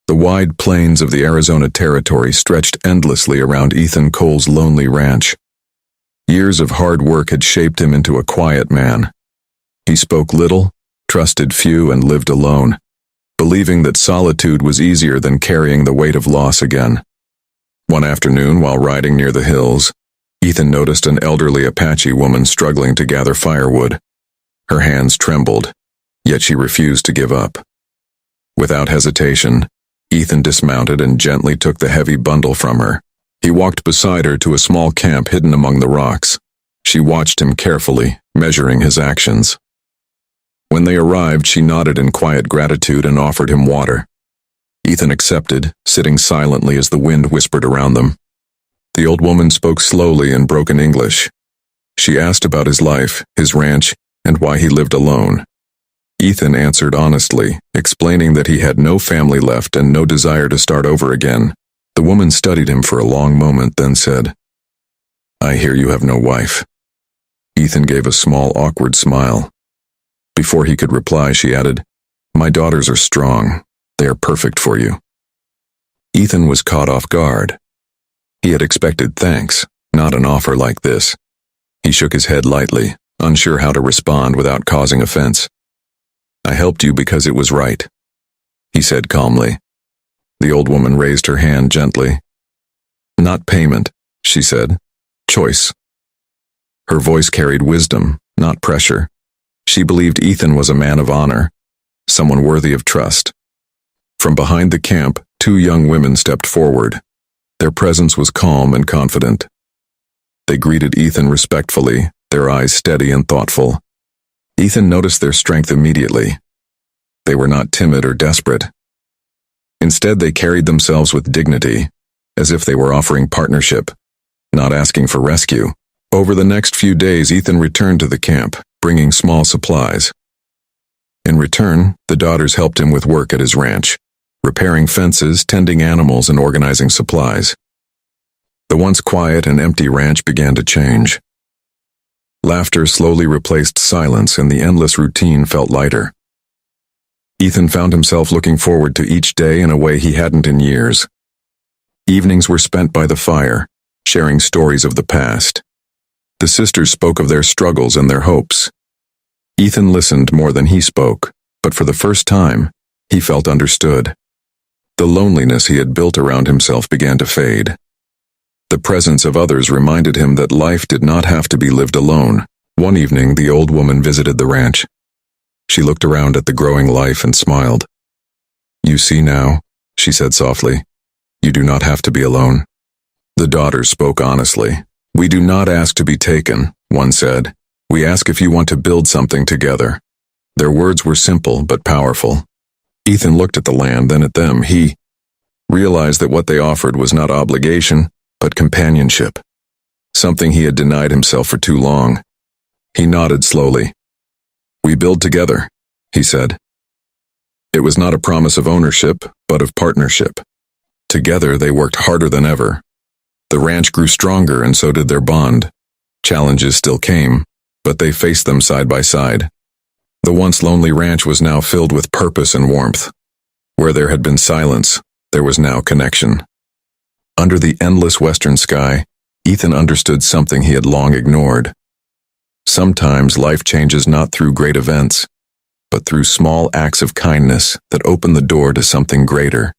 The wide plains of the Arizona Territory stretched endlessly around Ethan Cole's lonely ranch. Years of hard work had shaped him into a quiet man. He spoke little, trusted few, and lived alone, believing that solitude was easier than carrying the weight of loss again. One afternoon, while riding near the hills, Ethan noticed an elderly Apache woman struggling to gather firewood. Her hands trembled, yet she refused to give up. Without hesitation, Ethan dismounted and gently took the heavy bundle from her. He walked beside her to a small camp hidden among the rocks. She watched him carefully, measuring his actions. When they arrived, she nodded in quiet gratitude and offered him water. Ethan accepted, sitting silently as the wind whispered around them. The old woman spoke slowly in broken English. She asked about his life, his ranch, and why he lived alone. Ethan answered honestly, explaining that he had no family left and no desire to start over again. The woman studied him for a long moment, then said, "I hear you have no wife." Ethan gave a small, awkward smile. Before he could reply, she added, "My daughters are strong. They are perfect for you." Ethan was caught off guard. He had expected thanks, not an offer like this. He shook his head lightly, unsure how to respond without causing offense. "I helped you because it was right," he said calmly. The old woman raised her hand gently. "Not payment," she said. "Choice." Her voice carried wisdom, not pressure. She believed Ethan was a man of honor, someone worthy of trust. From behind the camp, two young women stepped forward. Their presence was calm and confident. They greeted Ethan respectfully, their eyes steady and thoughtful. Ethan noticed their strength immediately. They were not timid or desperate. Instead, they carried themselves with dignity, as if they were offering partnership, not asking for rescue. Over the next few days, Ethan returned to the camp, bringing small supplies. In return, the daughters helped him with work at his ranch, repairing fences, tending animals, and organizing supplies. The once quiet and empty ranch began to change. Laughter slowly replaced silence, and the endless routine felt lighter. Ethan found himself looking forward to each day in a way he hadn't in years. Evenings were spent by the fire, sharing stories of the past. The sisters spoke of their struggles and their hopes. Ethan listened more than he spoke, but for the first time, he felt understood. The loneliness he had built around himself began to fade. The presence of others reminded him that life did not have to be lived alone. One evening, the old woman visited the ranch. She looked around at the growing life and smiled. "You see now," she said softly, "you do not have to be alone." The daughters spoke honestly. "We do not ask to be taken," one said. "We ask if you want to build something together." Their words were simple but powerful. Ethan looked at the land, then at them. He realized that what they offered was not obligation, but companionship, something he had denied himself for too long. He nodded slowly. "We build together," he said. It was not a promise of ownership, but of partnership. Together they worked harder than ever. The ranch grew stronger, and so did their bond. Challenges still came, but they faced them side by side. The once lonely ranch was now filled with purpose and warmth. Where there had been silence, there was now connection. Under the endless western sky, Ethan understood something he had long ignored. Sometimes life changes not through great events, but through small acts of kindness that open the door to something greater.